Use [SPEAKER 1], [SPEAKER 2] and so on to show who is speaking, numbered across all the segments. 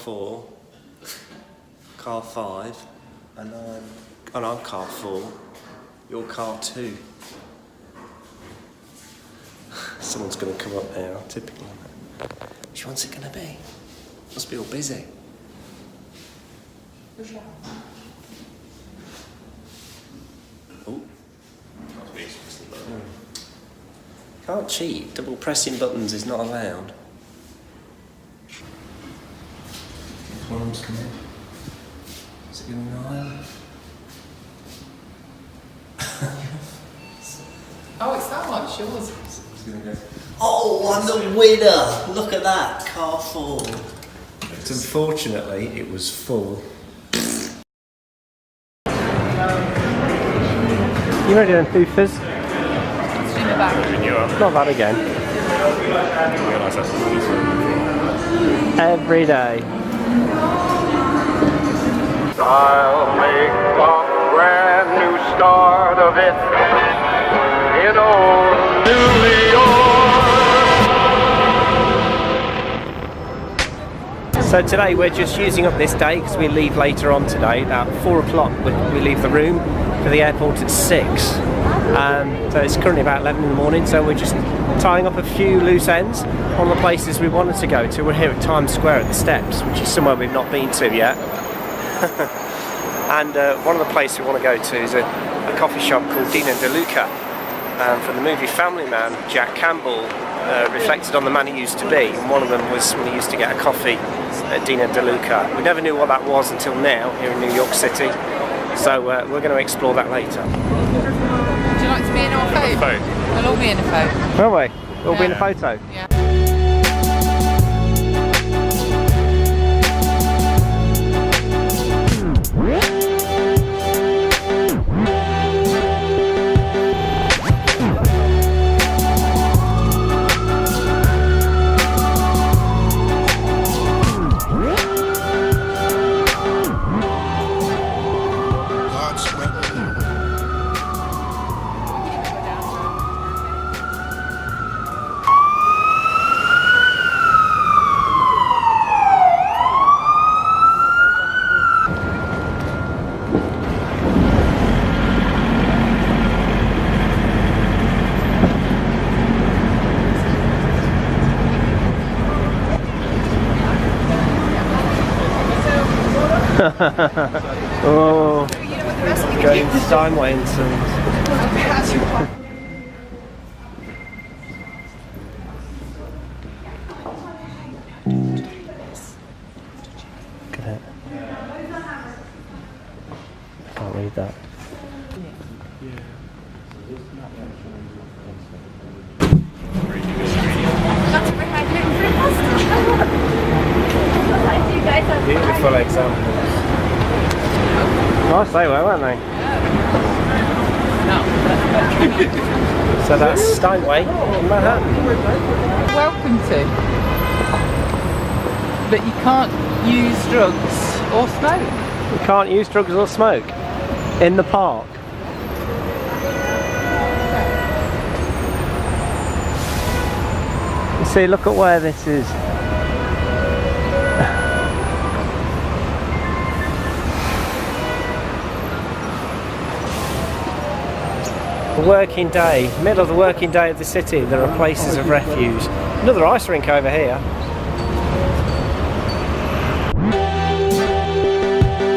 [SPEAKER 1] 4, car 5, and I'm car 4, you're car 2. Someone's going to come up now, typical. Which one's it going to be? Must be all busy. Oh. Can't cheat. Double pressing buttons is not allowed. One of them's coming. Is it going to go?
[SPEAKER 2] Oh, it's that one, yours.
[SPEAKER 1] Oh, I'm the winner! Look at that, car 4. But unfortunately, it was full. You ready then, Foofers? Not that again. Every day.
[SPEAKER 3] I'll make a brand new start of it in old New York.
[SPEAKER 1] So today we're just using up this day because we leave later on today. About 4 o'clock we leave the room for the airport at 6. So it's currently about 11 in the morning, so we're just tying up a few loose ends on the places we wanted to go to. We're here at Times Square at the Steps, which is somewhere we've not been to yet. And one of the places we want to go to is a coffee shop called Doesnt. From the movie Family Man, Jack Campbell reflected on the man he used to be, and one of them was when he used to get a coffee at Doesnt. We never knew what that was until now here in New York City, so we're going to explore that later.
[SPEAKER 2] Would you like to be in our photo? We'll all be in a photo.
[SPEAKER 1] Will we? We'll be in a photo?
[SPEAKER 2] Yeah.
[SPEAKER 1] Oh, going Steinway and Sons. Look at it. I can't read that. Beautiful examples. Nice they were, weren't they? So that's Steinway in Manhattan.
[SPEAKER 2] Welcome to. But you can't use drugs or smoke.
[SPEAKER 1] You can't use drugs or smoke in the park. You see, look at where this is. The working day, middle of the working day of the city, there are places of refuge. Another ice rink over here.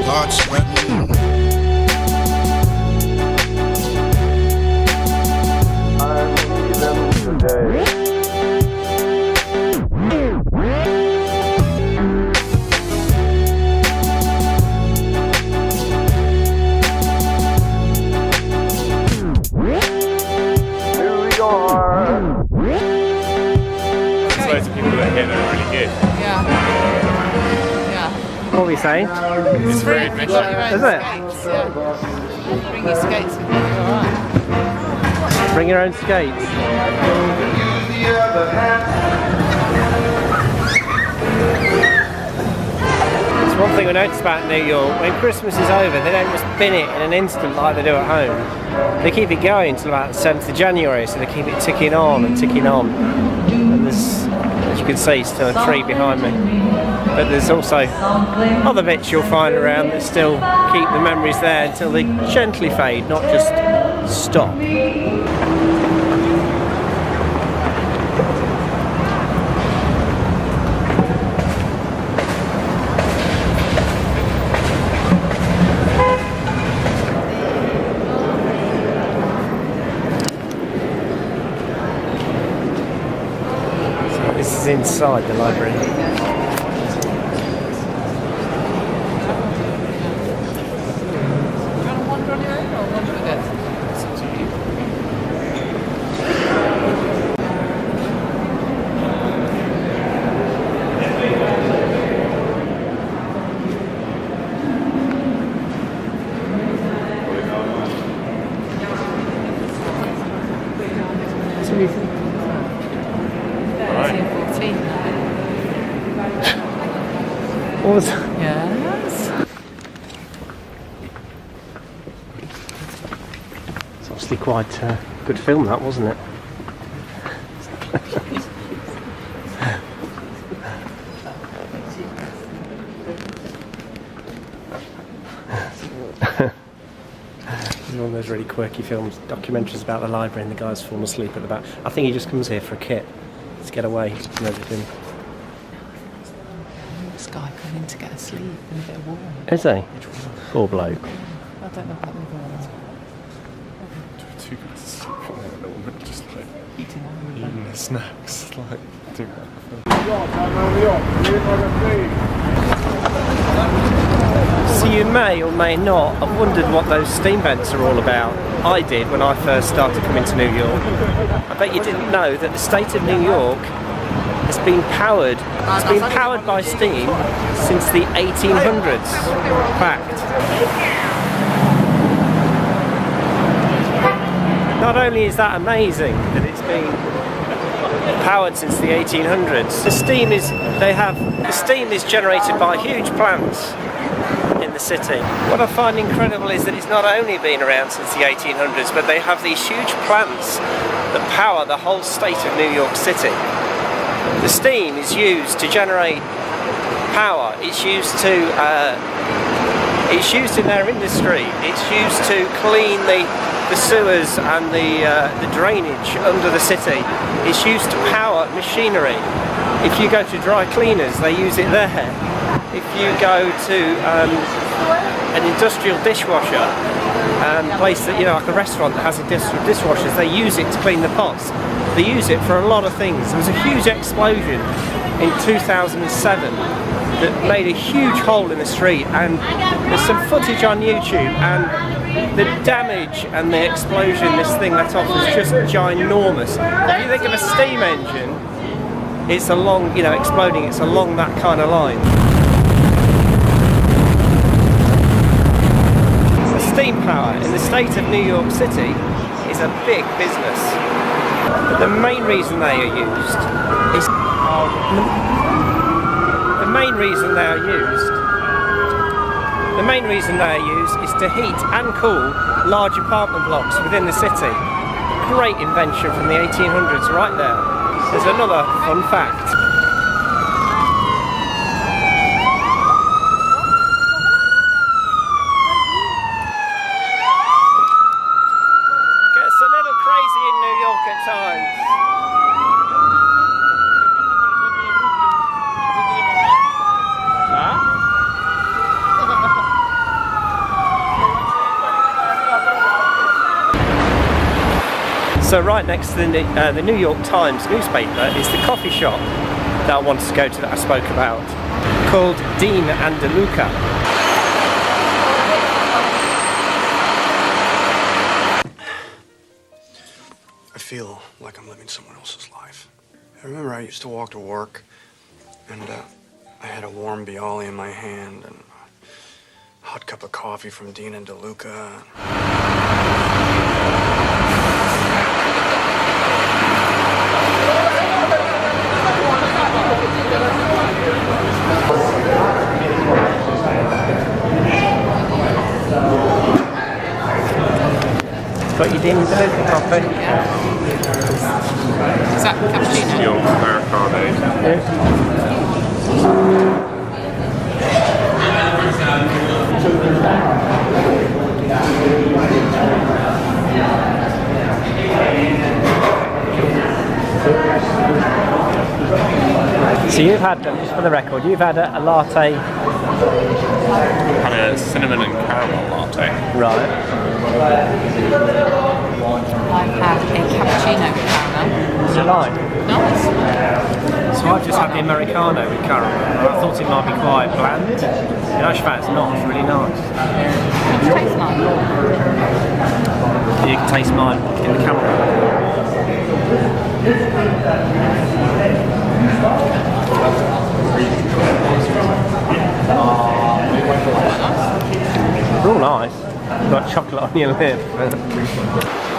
[SPEAKER 4] Blood sweating.
[SPEAKER 3] I'm leaving today.
[SPEAKER 5] Loads of people that are here that are really good.
[SPEAKER 2] Yeah. Yeah.
[SPEAKER 1] What were you saying?
[SPEAKER 5] It's free admission.
[SPEAKER 2] Got your own
[SPEAKER 1] Is it?
[SPEAKER 2] skates, yeah. Bring your skates with you, alright.
[SPEAKER 1] Bring your own skates. It's one thing we noticed about New York. When Christmas is over, they don't just bin it in an instant like they do at home. They keep it going until about the 7th of January, so they keep it ticking on and ticking on. And there's, as you can see it's still a tree behind me. But there's also other bits you'll find around that still keep the memories there until they gently fade, not just stop. This is inside the library. What was that?
[SPEAKER 2] Yes.
[SPEAKER 1] It's obviously quite a good film, that, wasn't it? One of those really quirky films, documentaries about the library and the guy's fallen asleep at the back. I think he just comes here for a kit to get away from everything.
[SPEAKER 2] This guy coming to get asleep and a bit warm.
[SPEAKER 1] Is he? Poor bloke.
[SPEAKER 2] I don't know about the warm.
[SPEAKER 5] Two guys sleeping there and a woman just like
[SPEAKER 2] Eating
[SPEAKER 5] their snacks. Like, doing that.
[SPEAKER 1] So you may or may not have wondered what those steam vents are all about. I did when I first started coming to New York. I bet you didn't know that the state of New York has been powered. It's been powered by steam since the 1800s. Fact. Not only is that amazing that it's been powered since the 1800s, the steam is generated by huge plants in the city. What I find incredible is that it's not only been around since the 1800s, but they have these huge plants that power the whole state of New York City. The steam is used to generate power. It's used in their industry. It's used to clean the sewers and the drainage under the city. It's used to power machinery. If you go to dry cleaners, they use it there. If you go to an industrial dishwasher place that, like a restaurant that has industrial dishwashers, they use it to clean the pots. They use it for a lot of things. There was a huge explosion in 2007 that made a huge hole in the street, and there's some footage on YouTube, and the damage and the explosion this thing let off was just ginormous. If you think of a steam engine, it's along, exploding, it's along that kind of line. Steam power in the state of New York City is a big business. But the main reason they are used is to heat and cool large apartment blocks within the city. Great invention from the 1800s right there. There's another fun fact. Gets a little crazy in New York at times. So right next to the New York Times newspaper is the coffee shop that I wanted to go to that I spoke about, called Dean and DeLuca.
[SPEAKER 6] I feel like I'm living someone else's life. I remember I used to walk to work, and I had a warm Bialy in my hand and a hot cup of coffee from Dean and DeLuca.
[SPEAKER 1] Got your Dean and DeLuca coffee?
[SPEAKER 2] Is that cappuccino?
[SPEAKER 5] Your Americano.
[SPEAKER 1] So you've had, just for the record, you've had a latte.
[SPEAKER 5] Had a cinnamon and caramel latte.
[SPEAKER 1] Right.
[SPEAKER 2] I've had a cappuccino with caramel.
[SPEAKER 1] What's it like?
[SPEAKER 2] Nice.
[SPEAKER 1] So I've just had the Americano with caramel. I thought it might be quite bland. In actual fact, it's not. It's really nice.
[SPEAKER 2] It tastes nice.
[SPEAKER 1] You can taste mine in the camera. Real nice. You've got chocolate on your lip.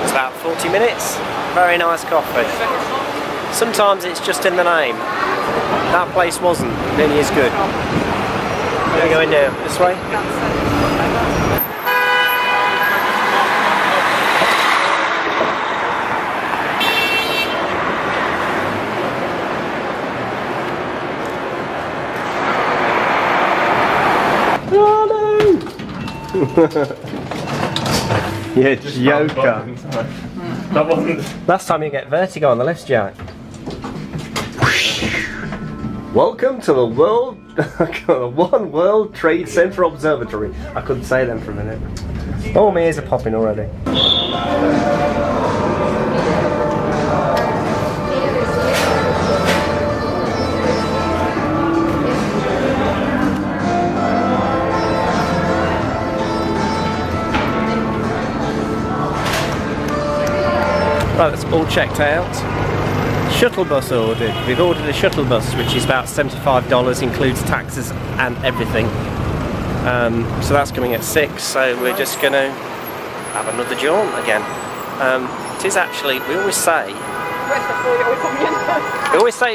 [SPEAKER 1] It's about 40 minutes. Very nice coffee. Sometimes it's just in the name. That place wasn't nearly as good. Where are we going now? This way? You joker.
[SPEAKER 5] That wasn't.
[SPEAKER 1] Last time you get vertigo on the lifts, Jack. Welcome to the One World Trade Center Observatory. I couldn't say them for a minute. Oh, my ears are popping already. Right, that's all checked out. Shuttle bus ordered. We've ordered a shuttle bus, which is about $75, includes taxes and everything. So that's coming at 6, so we're just going to have another jaunt again. It is actually, we always say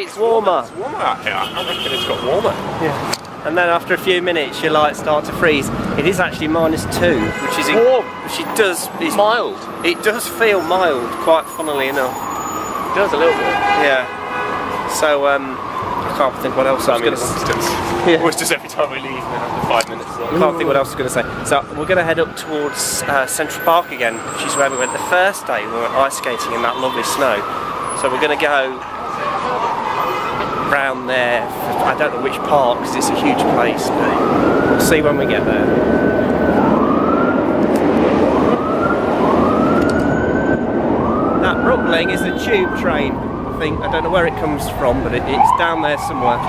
[SPEAKER 1] it's warmer.
[SPEAKER 5] It's warmer out here. I reckon it's got warmer.
[SPEAKER 1] Yeah. And then after a few minutes your lights start to freeze. It is actually -2, which is
[SPEAKER 5] warm.
[SPEAKER 1] Which it does. It's
[SPEAKER 5] Mild.
[SPEAKER 1] It does feel mild, quite funnily enough.
[SPEAKER 5] It does a little bit.
[SPEAKER 1] Yeah. So I can't think what else I was going to say. Yeah.
[SPEAKER 5] Always just every time we leave, then after 5 minutes.
[SPEAKER 1] I can't think what else I was going to say. So we're going to head up towards Central Park again, which is where we went the first day. We went ice skating in that lovely snow. So we're going to go round there. I don't know which park because it's a huge place, but we'll see when we get there. That rumbling is the tube train. I think, I don't know where it comes from, but it's down there somewhere.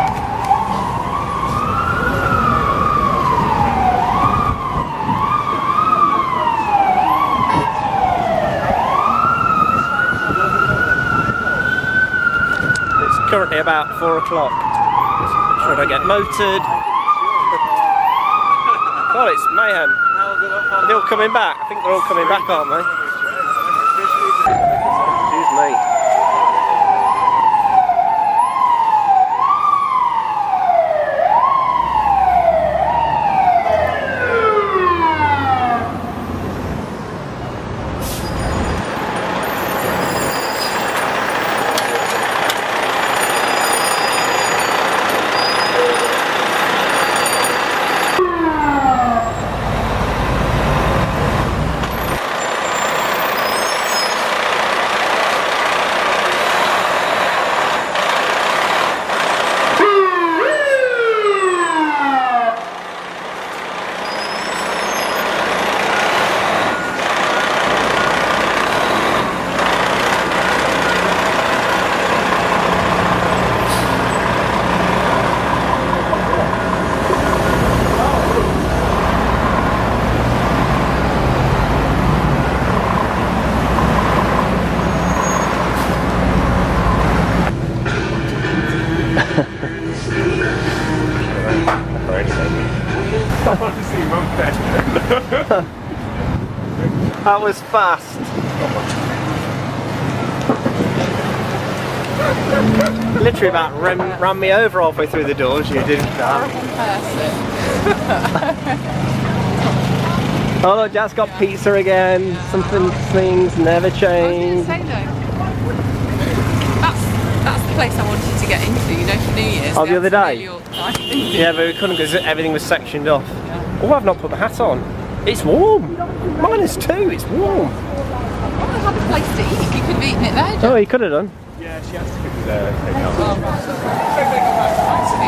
[SPEAKER 1] It's currently about 4 o'clock. Should I get motored? God, it's mayhem. Are they all coming back? I think they're all coming back, aren't they? Excuse me. That was fast. Literally about ran me over halfway through the doors, you didn't that. Oh look, Jack's got pizza again. Something things never change.
[SPEAKER 2] I was going to say though, that's the place I wanted to get into, you know, for New Year's.
[SPEAKER 1] Oh, the other day?
[SPEAKER 2] Really organised.
[SPEAKER 1] Yeah, but we couldn't because everything was sectioned off. Oh, I've not put the hat on. It's warm. -2, it's warm.
[SPEAKER 2] I had a place to eat. You could have eaten it there, John.
[SPEAKER 1] Oh, you could have done.
[SPEAKER 5] Yeah, she has to cook there.
[SPEAKER 2] So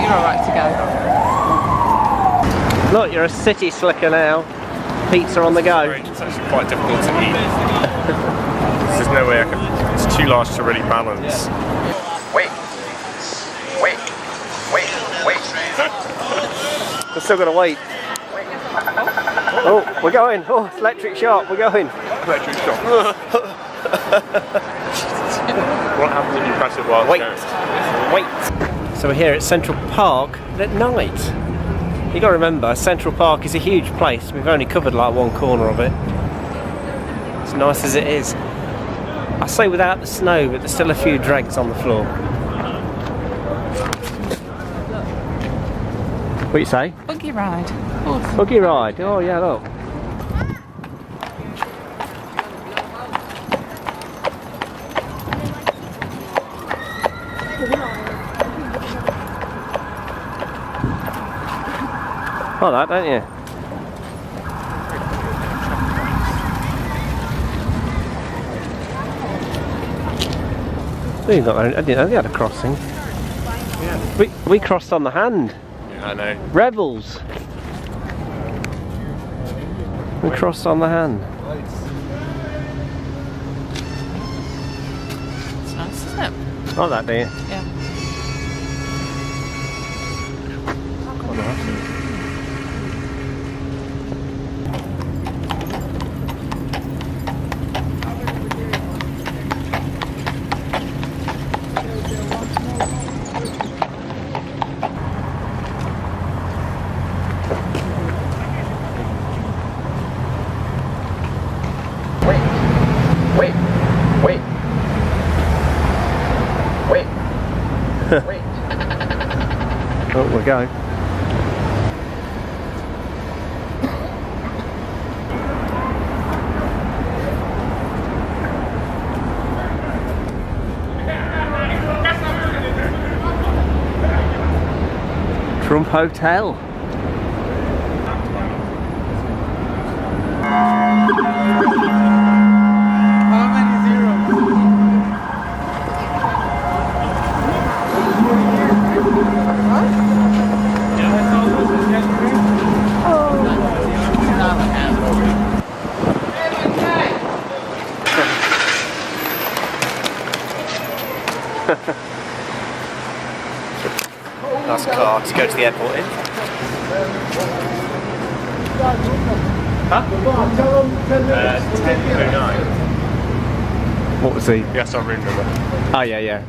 [SPEAKER 2] you're alright to go.
[SPEAKER 1] Look, you're a city slicker now. Pizza on the go.
[SPEAKER 5] It's actually quite difficult to eat. There's no way I can. It's too large to really balance.
[SPEAKER 3] Wait.
[SPEAKER 1] We're still gonna wait. Oh, we're going. Oh, it's electric shark. We're going.
[SPEAKER 5] Electric shock. What happens if you press it while
[SPEAKER 1] Wait.
[SPEAKER 5] it's
[SPEAKER 1] Wait. So we're here at Central Park at night. You got to remember, Central Park is a huge place. We've only covered like one corner of it. As nice as it is. I say without the snow, but there's still a few dregs on the floor. What you say?
[SPEAKER 2] Buggy ride. Awesome.
[SPEAKER 1] Buggy ride. Oh yeah, look. Oh, that, don't you? Oh, I didn't know they had a crossing.
[SPEAKER 5] Yeah.
[SPEAKER 1] We crossed on the hand.
[SPEAKER 5] Yeah, I know.
[SPEAKER 1] Rebels. We crossed on the hand.
[SPEAKER 2] It's nice, isn't it?
[SPEAKER 1] Like that, do you?
[SPEAKER 2] Yeah.
[SPEAKER 3] Wait.
[SPEAKER 1] Oh, we're going. Trump Hotel. Nice car to go to the airport in. Huh?
[SPEAKER 5] 10:09.
[SPEAKER 1] What was he?
[SPEAKER 5] Yes, I remember.
[SPEAKER 1] Oh yeah, yeah.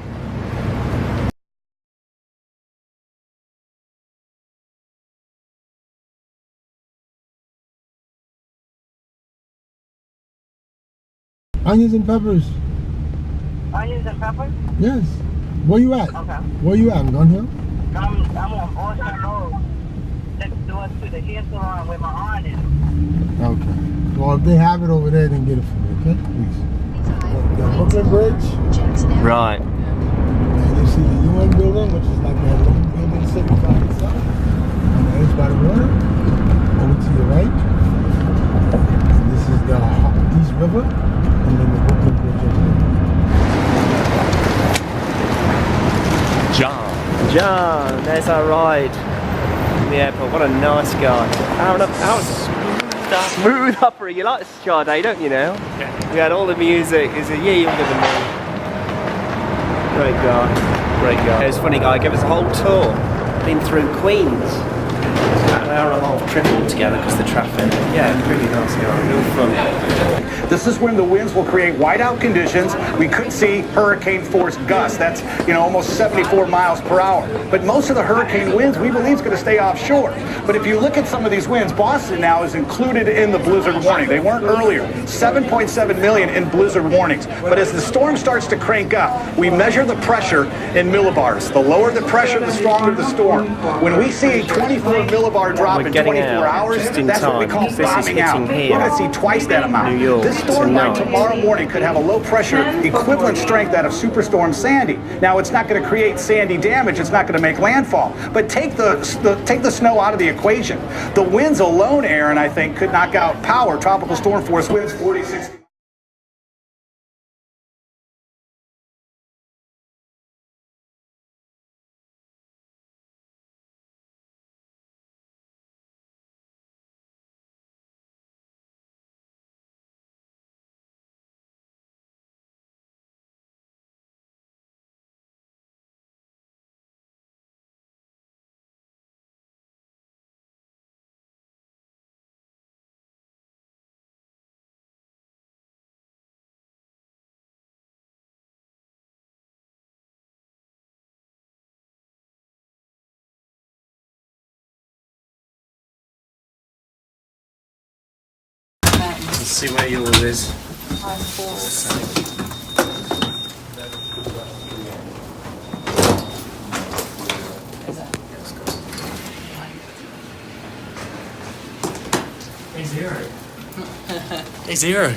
[SPEAKER 7] Onions and peppers.
[SPEAKER 8] Onions and peppers?
[SPEAKER 7] Yes. Where you at?
[SPEAKER 8] Okay.
[SPEAKER 7] Where you at? Gun Hill?
[SPEAKER 8] I'm on Boston Road, next door to the hair salon where my aunt is.
[SPEAKER 7] Okay. Well, if they have it over there, then get it for me, okay? Please. The Brooklyn Bridge.
[SPEAKER 1] Right.
[SPEAKER 7] And you see the UN building, which is like that long building sitting by itself. On the edge by the water. Over to your right. And this is the East River. And then the Brooklyn Bridge over there.
[SPEAKER 1] John, there's our ride from the airport. What a nice guy. How smooth opera. You like Sade, don't you now?
[SPEAKER 5] Yeah.
[SPEAKER 1] We had all the music. He's a year younger than me. Great guy. Great guy. It was a funny guy. He gave us a whole tour. Been through Queens. An hour and a half trip altogether because of the traffic. Yeah, really nice guy. Real fun.
[SPEAKER 9] This is when the winds will create whiteout conditions. We could see hurricane force gusts. That's, almost 74 miles per hour. But most of the hurricane winds, we believe, is going to stay offshore. But if you look at some of these winds, Boston now is included in the blizzard warning. They weren't earlier. 7.7 million in blizzard warnings. But as the storm starts to crank up, we measure the pressure in millibars. The lower the pressure, the stronger the storm. When we see 24 millibar drop
[SPEAKER 1] We're
[SPEAKER 9] in
[SPEAKER 1] getting
[SPEAKER 9] 24
[SPEAKER 1] out
[SPEAKER 9] hours,
[SPEAKER 1] just in
[SPEAKER 9] that's what we
[SPEAKER 1] time,
[SPEAKER 9] call
[SPEAKER 1] because this is
[SPEAKER 9] bombing out.
[SPEAKER 1] hitting here,
[SPEAKER 9] We're going to see twice that amount.
[SPEAKER 1] New York,
[SPEAKER 9] This storm by
[SPEAKER 1] tonight.
[SPEAKER 9] tomorrow morning could have a low pressure equivalent strength that of Superstorm Sandy. Now, it's not going to create Sandy damage. It's not going to make landfall. But take the snow out of the equation. The winds alone, Aaron, I think, could knock out power. Tropical storm force winds 40, 60.
[SPEAKER 1] Let's see where yours is. Day zero.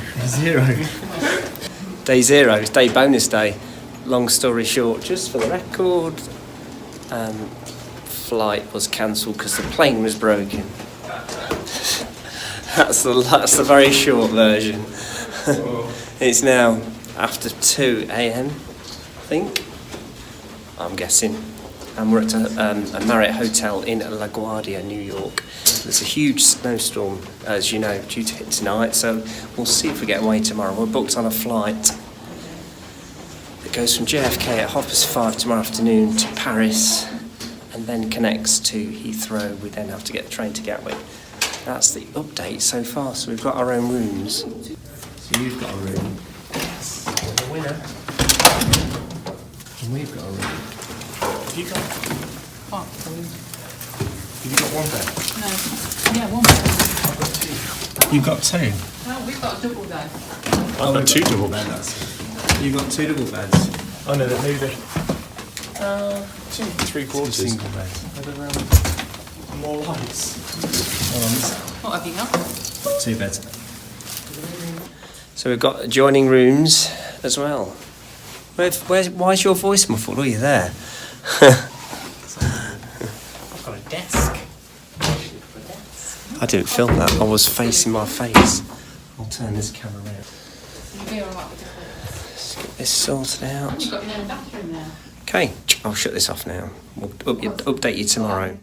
[SPEAKER 1] Day zero. It's day bonus day. Long story short, just for the record, flight was cancelled because the plane was broken. That's the very short version. It's now after 2 a.m. I think. I'm guessing. And we're at a Marriott hotel in LaGuardia, New York. There's a huge snowstorm, as you know, due to hit tonight, so we'll see if we get away tomorrow. We're booked on a flight that goes from JFK at 5:30 tomorrow afternoon to Paris and then connects to Heathrow. We then have to get the train to Gatwick. That's the update so far. So we've got our own rooms. So you've got a room. Yes. You're the winner. And we've got a room. Have you got?
[SPEAKER 2] What?
[SPEAKER 1] Have you got one bed?
[SPEAKER 2] No. Yeah, one bed.
[SPEAKER 1] I've got two. You've got two?
[SPEAKER 2] No, we've got a double bed.
[SPEAKER 5] I've got 2 double beds.
[SPEAKER 1] You've got 2 double beds.
[SPEAKER 5] Oh no, they're moving.
[SPEAKER 1] 2
[SPEAKER 5] 3/4.
[SPEAKER 1] single beds. Are there more lights?
[SPEAKER 2] What have you got?
[SPEAKER 1] 2 beds. So we've got adjoining rooms as well. Why is your voice muffled? Oh, you're there. I've got a desk. I didn't film that. I was facing my face. I'll turn this camera around.
[SPEAKER 2] You'll be alright with this.
[SPEAKER 1] Let's get this sorted out.
[SPEAKER 2] You've got your own bathroom now.
[SPEAKER 1] Okay, I'll shut this off now. We'll update you tomorrow.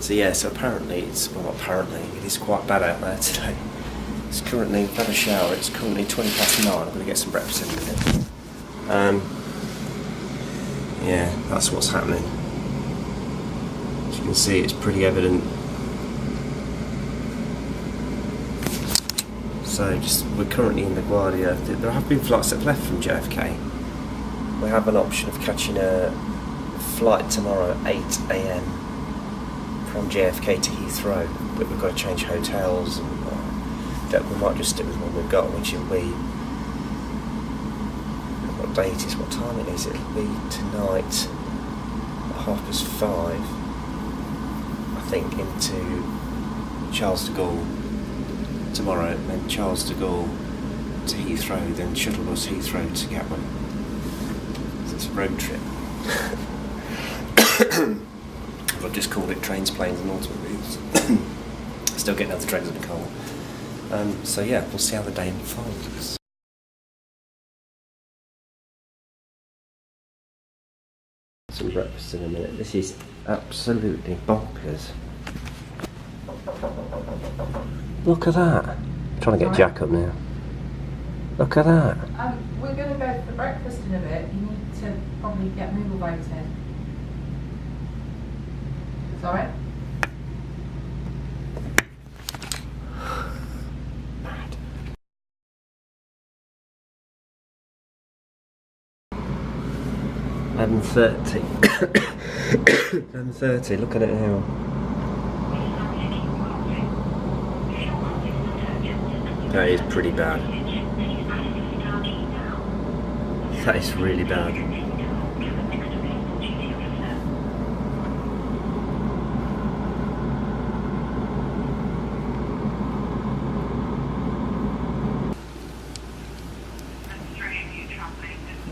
[SPEAKER 1] So yeah, so apparently it is quite bad out there today. It's currently, I've had a shower, it's currently 9:20. I'm going to get some breakfast in a minute. Yeah, that's what's happening. As you can see, it's pretty evident. So we're currently in LaGuardia. There have been flights that have left from JFK. We have an option of catching a flight tomorrow at 8 a.m. from JFK to Heathrow, but we've got to change hotels, and we might just stick with one we've got, which will be, what date is, what time it is, it'll be tonight at 5:30, I think, into Charles de Gaulle tomorrow, and then Charles de Gaulle to Heathrow, then shuttle bus Heathrow to Gatwick. So it's a road trip. I've just called it trains, planes and automobiles. Still getting out the trains in the car. So yeah, we'll see how the day unfolds. Some breakfast in a minute. This is absolutely bonkers. Look at that. I'm trying to get Jack up now. Look at that.
[SPEAKER 2] We're going to go for breakfast in a bit. You need to probably get Moogle boats in. Sorry?
[SPEAKER 1] Mad. 11:30. 11:30. Look at it now. That is pretty bad. That is really bad.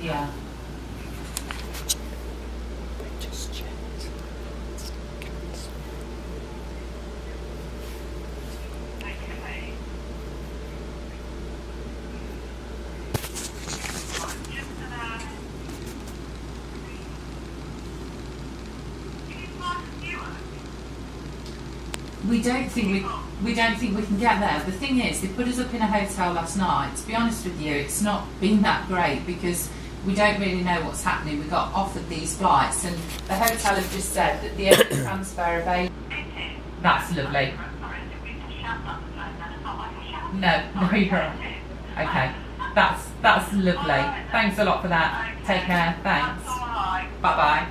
[SPEAKER 2] Yeah.
[SPEAKER 1] Just checked.
[SPEAKER 2] We don't think we can get there. The thing is, they put us up in a hotel last night. To be honest with you, it's not been that great because we don't really know what's happening. We got offered these flights, and the hotel have just said that the only transfer available. That's lovely. No, you're right. Okay, that's lovely. Thanks a lot for that. Take care. Thanks. Bye bye.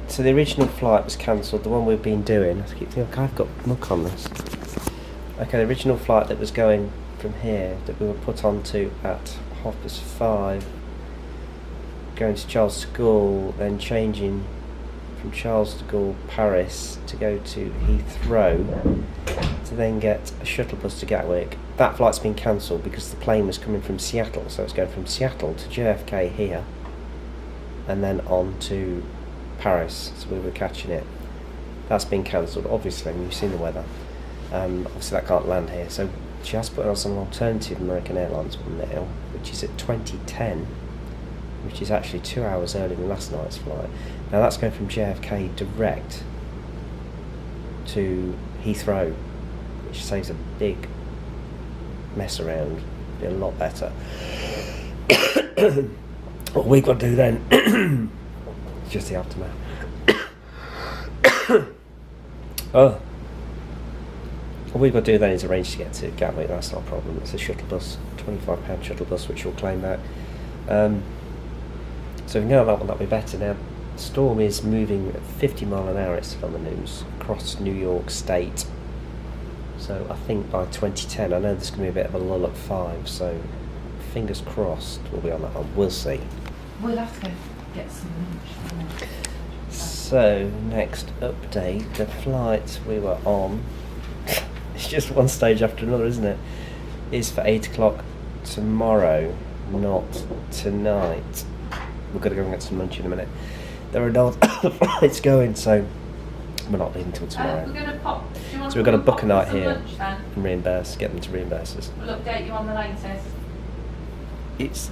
[SPEAKER 1] So the original flight was cancelled, the one we've been doing. I keep thinking, I've got muck on this. Okay, the original flight that was going from here, that we were put onto at 5:30, going to Charles de Gaulle, then changing from Charles de Gaulle, Paris, to go to Heathrow, to then get a shuttle bus to Gatwick. That flight's been cancelled because the plane was coming from Seattle, so it's going from Seattle to JFK here, and then on to Paris, so we were catching it. That's been cancelled, obviously, and you've seen the weather. Obviously that can't land here, so she has put us on an alternative American Airlines one now, which is at 2010, which is actually 2 hours earlier than last night's flight. Now that's going from JFK direct to Heathrow, which saves a big mess around, be a lot better. What we've got to do then, just the aftermath. Oh. What we've got to do then is arrange to get to Gatwick. That's not a problem. It's a shuttle bus, £25 shuttle bus, which we'll claim back. So if we can go on that one, that'll be better. Now, the storm is moving at 50 mile an hour, it's on the news, across New York State. So I think by 2010, I know there's going to be a bit of a lull at 5, so fingers crossed we'll be on that one. We'll see.
[SPEAKER 2] We'll have to go get some lunch.
[SPEAKER 1] So, next update, the flight we were on, it's just one stage after another, isn't it? Is for 8 o'clock tomorrow, not tonight. We've got to go and get some lunch in a minute. There are no other flights going, so we're not leaving until tomorrow.
[SPEAKER 2] We're gonna pop.
[SPEAKER 1] So we're going to book a night here
[SPEAKER 2] lunch, then?
[SPEAKER 1] and reimburse, get them to reimburse us.
[SPEAKER 2] We'll update you on the latest.
[SPEAKER 1] It's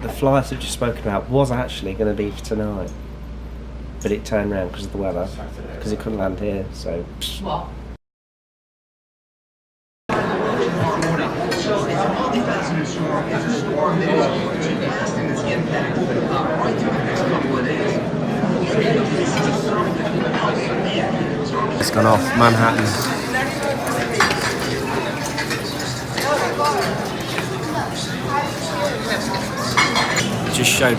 [SPEAKER 1] the flight I've just spoken about was actually going to be for tonight, but it turned around because of the weather, because it couldn't land here. So
[SPEAKER 2] What?
[SPEAKER 1] it's gone off Manhattan. Just showed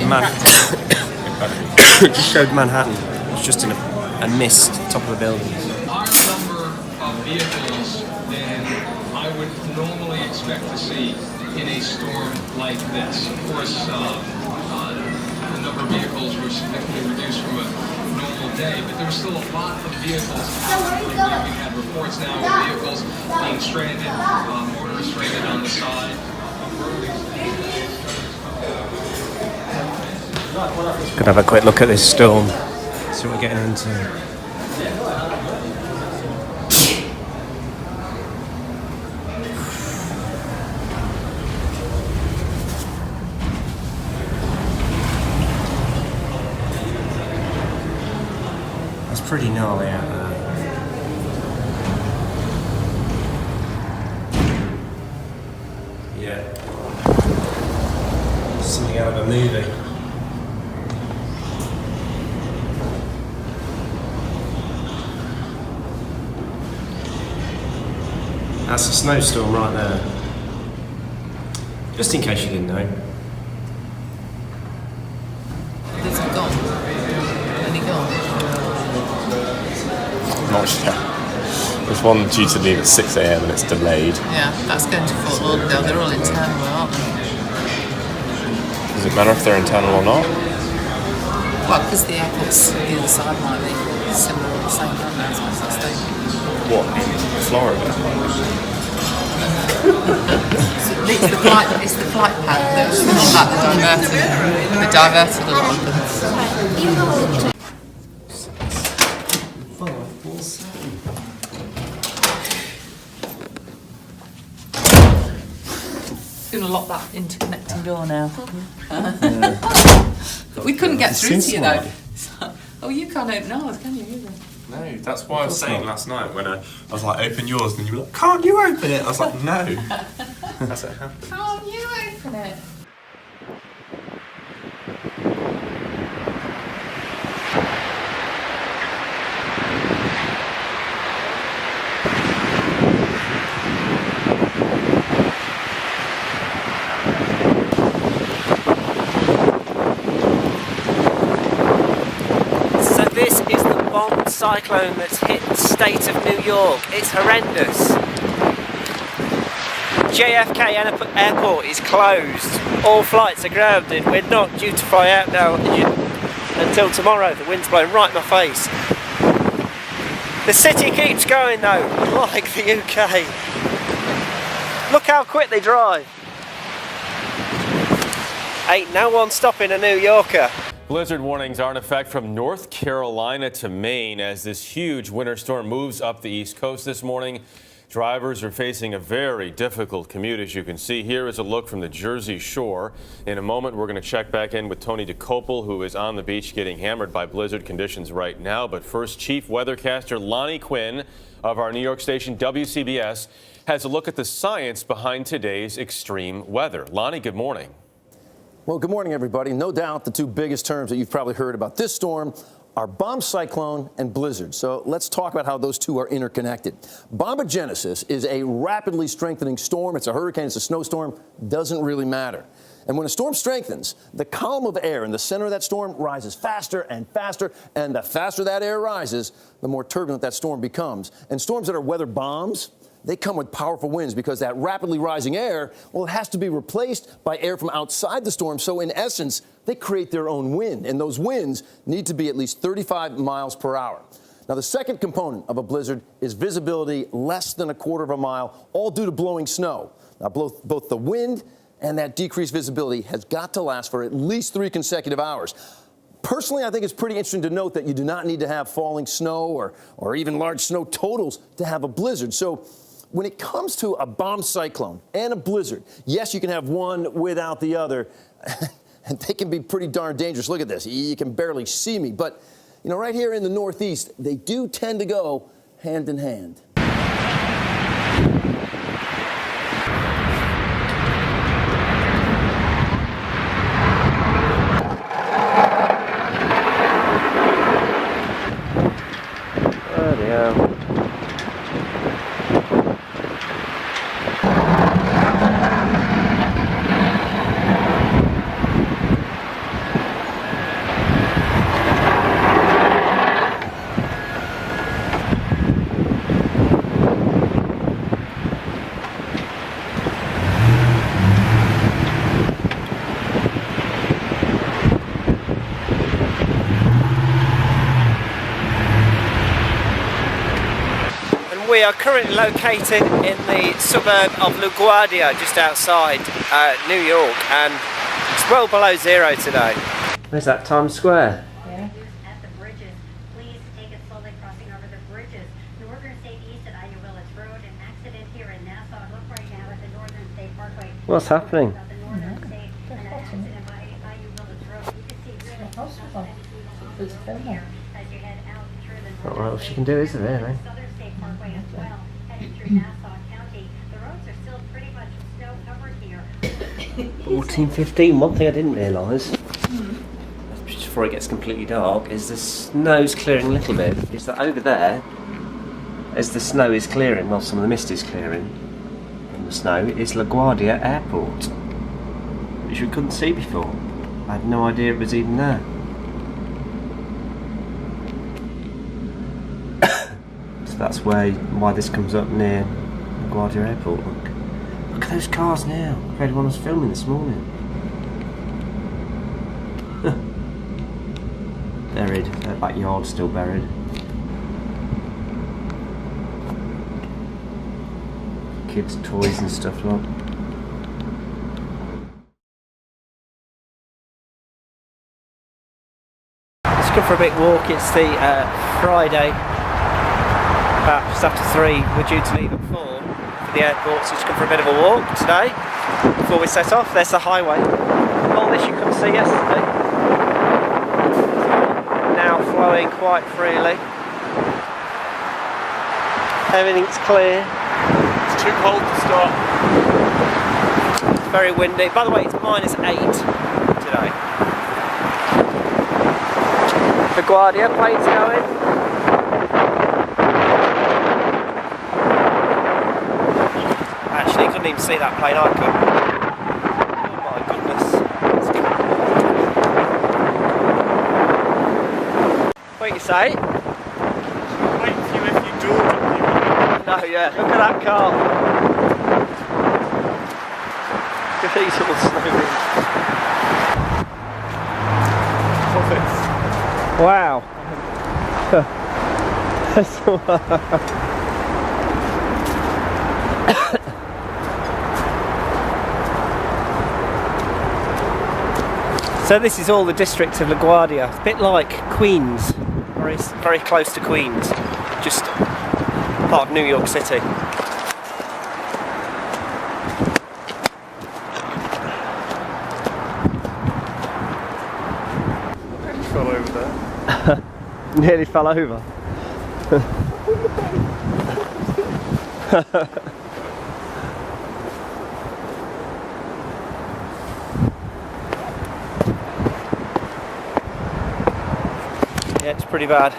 [SPEAKER 1] just showed Manhattan. It's just in a mist top of the building.
[SPEAKER 10] Higher number of vehicles than I would normally expect to see in a storm like this. Of course, the number of vehicles were significantly reduced from a normal day, but there were still a lot of vehicles out. We have reports now of vehicles being stranded, motorists stranded on the side.
[SPEAKER 1] Could have a quick look at this storm, see what we're getting into. That's pretty gnarly out there. Yeah. Something out of a movie. That's a snowstorm right there. Just in case you didn't know.
[SPEAKER 2] Is it gone? Any gone?
[SPEAKER 5] Not yet. There's one due to leave at 6 a.m. and it's delayed.
[SPEAKER 2] Yeah, that's going to Fort Lauderdale. They're all internal, aren't they?
[SPEAKER 5] Does it matter if they're internal or not?
[SPEAKER 2] Well, because the airport's the other side might be similar or the same time as the station.
[SPEAKER 5] What, in Florida?
[SPEAKER 2] It's the flight path that's like the diverted a lot of them. Going to lock that interconnecting door now. But we couldn't get through to you though. Oh, you can't open ours, can you? Either?
[SPEAKER 5] No, that's why I was saying last night when I was like, open yours, and you were like, can't you open it? I was like, no. That's what happened.
[SPEAKER 2] Can't you open it?
[SPEAKER 1] This is the bomb cyclone that's hit the state of New York. It's horrendous. JFK Airport is closed. All flights are grounded. We're not due to fly out now until tomorrow. The wind's blowing right in my face. The city keeps going though, like the UK. Look how quick they drive. Ain't no one stopping a New Yorker.
[SPEAKER 11] Blizzard warnings are in effect from North Carolina to Maine as this huge winter storm moves up the East Coast this morning. Drivers are facing a very difficult commute. As you can see, here is a look from the Jersey Shore. In a moment, we're going to check back in with Tony DeCopel, who is on the beach getting hammered by blizzard conditions right now. But first, Chief Weathercaster Lonnie Quinn of our New York station WCBS has a look at the science behind today's extreme weather. Lonnie, good morning.
[SPEAKER 12] Well, good morning, everybody. No doubt the two biggest terms that you've probably heard about this storm are bomb cyclone and blizzard. So let's talk about how those two are interconnected. Bombogenesis is a rapidly strengthening storm. It's a hurricane, it's a snowstorm, doesn't really matter. And when a storm strengthens, the column of air in the center of that storm rises faster and faster, and the faster that air rises, the more turbulent that storm becomes. And storms that are weather bombs, they come with powerful winds because that rapidly rising air, well, it has to be replaced by air from outside the storm. So in essence, they create their own wind, and those winds need to be at least 35 miles per hour. Now, the second component of a blizzard is visibility less than a quarter of a mile, all due to blowing snow. Now, both the wind and that decreased visibility has got to last for at least 3 consecutive hours. Personally, I think it's pretty interesting to note that you do not need to have falling snow or even large snow totals to have a blizzard. So when it comes to a bomb cyclone and a blizzard, yes, you can have one without the other, and they can be pretty darn dangerous. Look at this. You can barely see me. But, you know, right here in the Northeast, they do tend to go hand in hand.
[SPEAKER 1] We are currently located in the suburb of LaGuardia, just outside New York, and it's well below zero today. Where's that, Times Square?
[SPEAKER 13] Yeah. At the bridges, please take it slowly crossing over the bridges. Northern State East at IU Village Road, an accident here in Nassau. Look right now at the Northern State Parkway.
[SPEAKER 1] What's happening?
[SPEAKER 13] The Northern State, an accident by IU Village Road. You can see really here as you head out through the
[SPEAKER 1] Not what else you can do, is there, really?
[SPEAKER 13] Southern State Parkway as well, heading through Nassau County. The roads are still pretty much snow covered here.
[SPEAKER 1] 14:15. One thing I didn't realise, just before it gets completely dark, is the snow's clearing a little bit. Is that over there, as the snow is clearing, well, some of the mist is clearing from the snow, is LaGuardia Airport, which we couldn't see before. I had no idea it was even there. that's why this comes up near LaGuardia Airport. Look at those cars now. Compared to one I was filming this morning. Buried. Their backyard still buried. Kids' toys and stuff like. Let's go for a bit walk. It's the Friday, about just after 3. We're due to leave at 4 for the airport, so just go for a bit of a walk today before we set off. There's the highway. All this you couldn't see yesterday. Now flowing quite freely. Everything's clear.
[SPEAKER 5] It's too cold to stop.
[SPEAKER 1] It's very windy. By the way, it's -8 today. LaGuardia, plane's going. Actually, you couldn't even see that plane, I could. Oh my goodness. What do you say?
[SPEAKER 5] Wait for you if you do.
[SPEAKER 1] No, yeah, look at that car. Look at these little snowmen. Wow. So this is all the district of LaGuardia. It's a bit like Queens, very close to Queens, just part of New York City.
[SPEAKER 5] Fell over there.
[SPEAKER 1] Nearly fell over. Yeah, it's pretty bad.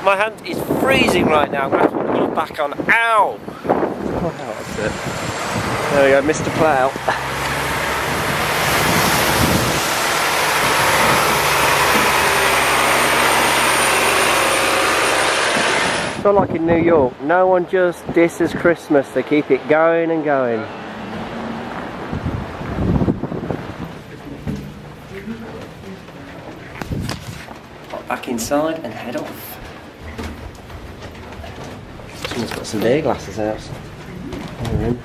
[SPEAKER 1] My hand is freezing right now. I'm going to have to put the glove back on. Ow! Oh, that's it. There we go, Mr. Plough. It's not like in New York. No one just disses Christmas. They keep it going and going. Hop back inside and head off. Someone's got some beer glasses out. You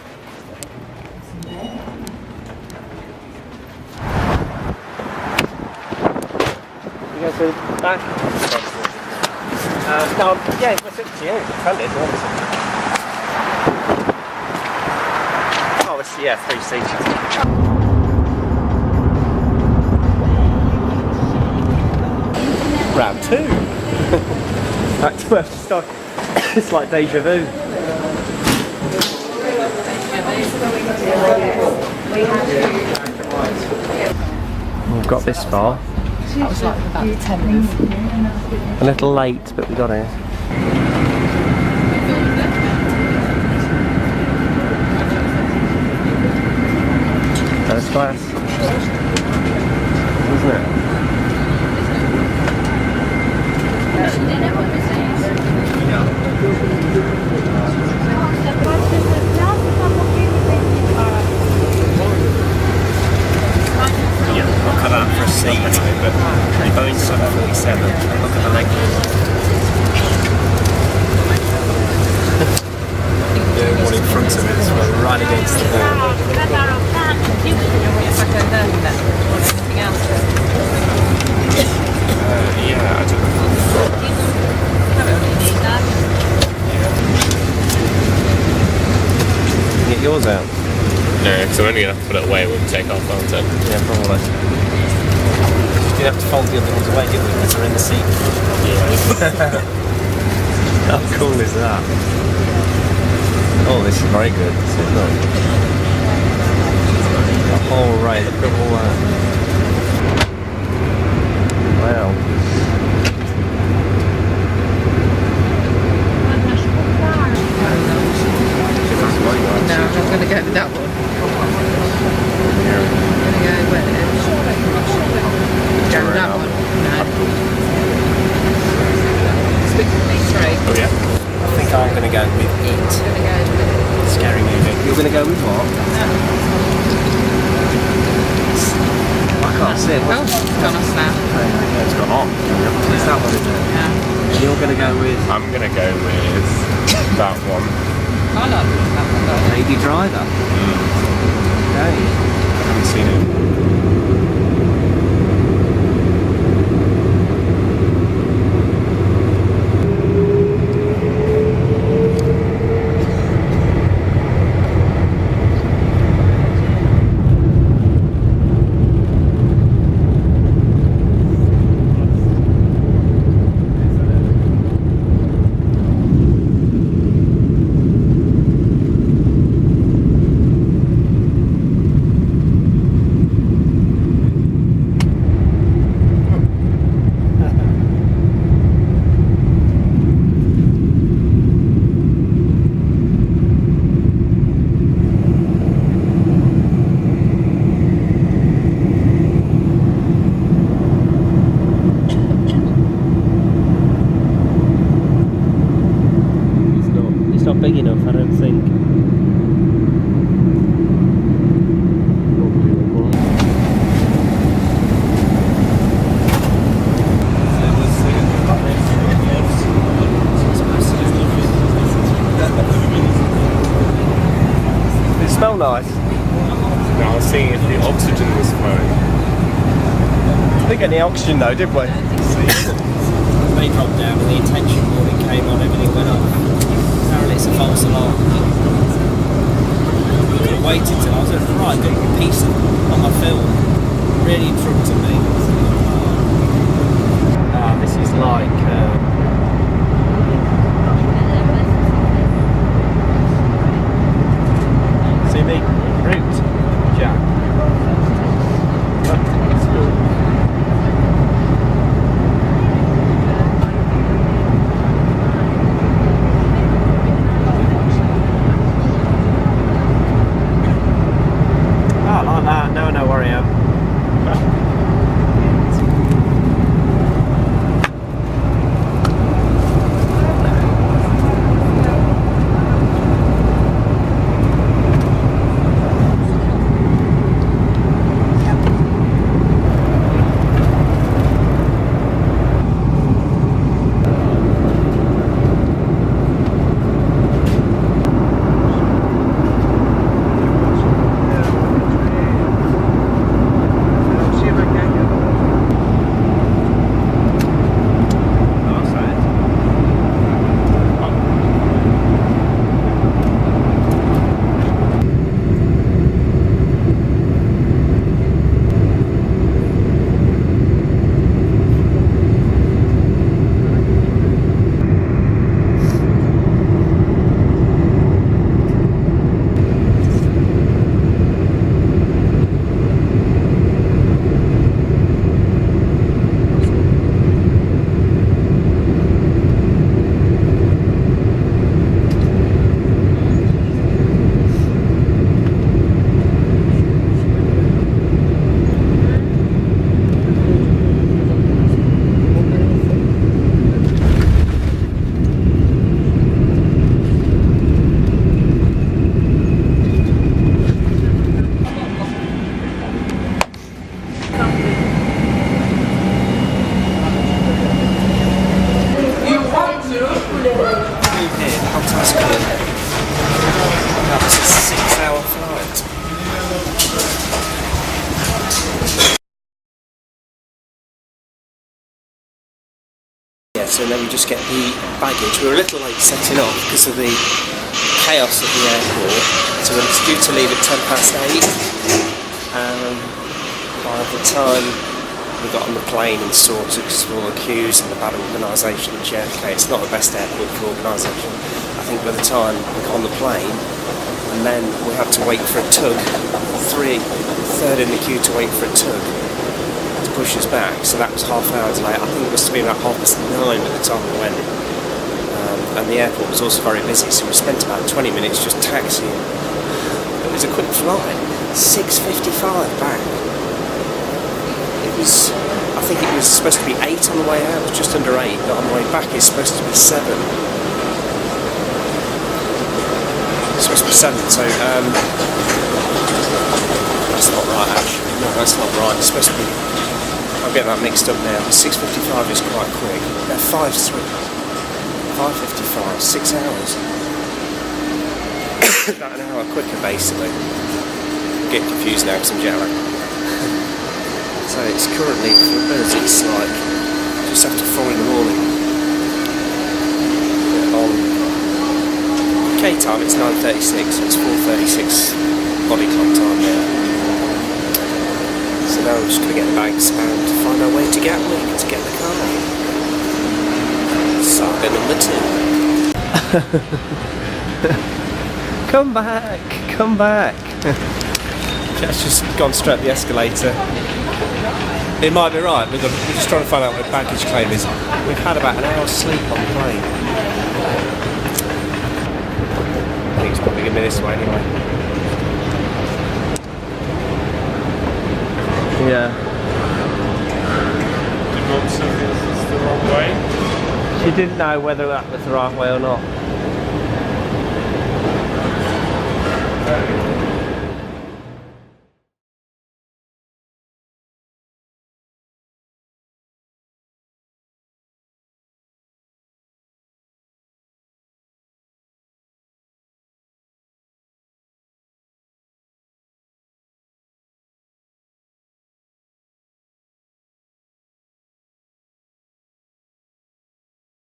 [SPEAKER 1] go to the back? No, yeah, it's up to you. Funded, oh, it's, yeah, 3 seats. Round 2. Back to where we started. It's like deja vu. We've got this far.
[SPEAKER 2] That was like about 10 minutes.
[SPEAKER 1] A little late, but we got here. First class. Isn't it? Yeah, look at that for a seat, but Boeing 747, look at the leg.
[SPEAKER 5] Yeah, one in front of it as well, right against the wall. Yeah, I don't know.
[SPEAKER 1] Get yours out.
[SPEAKER 5] No, because I'm only going to have to put it away when we take off, aren't I?
[SPEAKER 1] Yeah, probably. You'd have to fold the other ones away, didn't we, because they're in the seat.
[SPEAKER 5] Yeah.
[SPEAKER 1] How cool is that? Oh, this is very good. This is look. The whole array, look at all that. Wow.
[SPEAKER 2] No, I'm not going to go with that one. I'm going to go with that one. No. Stick with me, three.
[SPEAKER 1] Oh yeah. I think I'm going to go with It.
[SPEAKER 2] I'm going to go with
[SPEAKER 1] Scary movie. You're going to go with what? I can't see it.
[SPEAKER 2] Oh, it's gone off now.
[SPEAKER 1] Yeah, it's gone on. It's that one, isn't it?
[SPEAKER 2] Yeah.
[SPEAKER 1] You're going to go with...
[SPEAKER 5] I'm going to go with that one.
[SPEAKER 2] I like that one.
[SPEAKER 1] Lady Driver. Okay.
[SPEAKER 5] I haven't seen it.
[SPEAKER 1] It's not big enough, I don't think. Does it smell nice?
[SPEAKER 5] No, I was seeing if the oxygen was flowing.
[SPEAKER 1] We didn't get any oxygen though, did we?
[SPEAKER 14] They dropped down and the attention warning came on, everything went off. Apparently it's a false alarm. I could have waited till I was at the right, got a piece on my film. Really interrupted me.
[SPEAKER 1] This is like... see me? Route, Jack. That's good. Oh, like that. Now I know where I am. So then we just get the baggage. We were a little late setting off because of the chaos at the airport. So we're due to leave at 8:10. By the time we got on the plane and sorted, because of all the queues and the bad organisation at JFK, it's not the best airport for organisation. I think, by the time we got on the plane, and then we had to wait for a tug, third in the queue to wait for a tug to push us back, so that was half an hour late. I think it must have been about 9:30 at the time we went. And the airport was also very busy, so we spent about 20 minutes just taxiing. It was a quick flight, 6:55 back. It was, I think it was supposed to be 8 on the way out, it was just under 8, but on the way back it's supposed to be 7. It's supposed to be 7, so that's not right actually. No, that's not right. It's supposed to be, I'll get that mixed up now. 6:55 is quite quick. 5:55, 6 hours. About an hour quicker basically. I'm getting confused now because I'm jet lagged. So it's currently, for us it's like just after 4 in the morning. On UK time it's 9:36, so it's 4:36 body clock time now. So now we're just going to get the bags and find our way to Gatwick to get the car. Saga number 2. Come back, come back. Jet's just gone straight up the escalator. It might be right, we're just trying to find out what the baggage claim is. We've had about an hour's sleep on the plane. I think it's probably going to be this way anyway. Yeah.
[SPEAKER 15] The boat says this is the wrong way.
[SPEAKER 1] She didn't know whether that was the right way or not.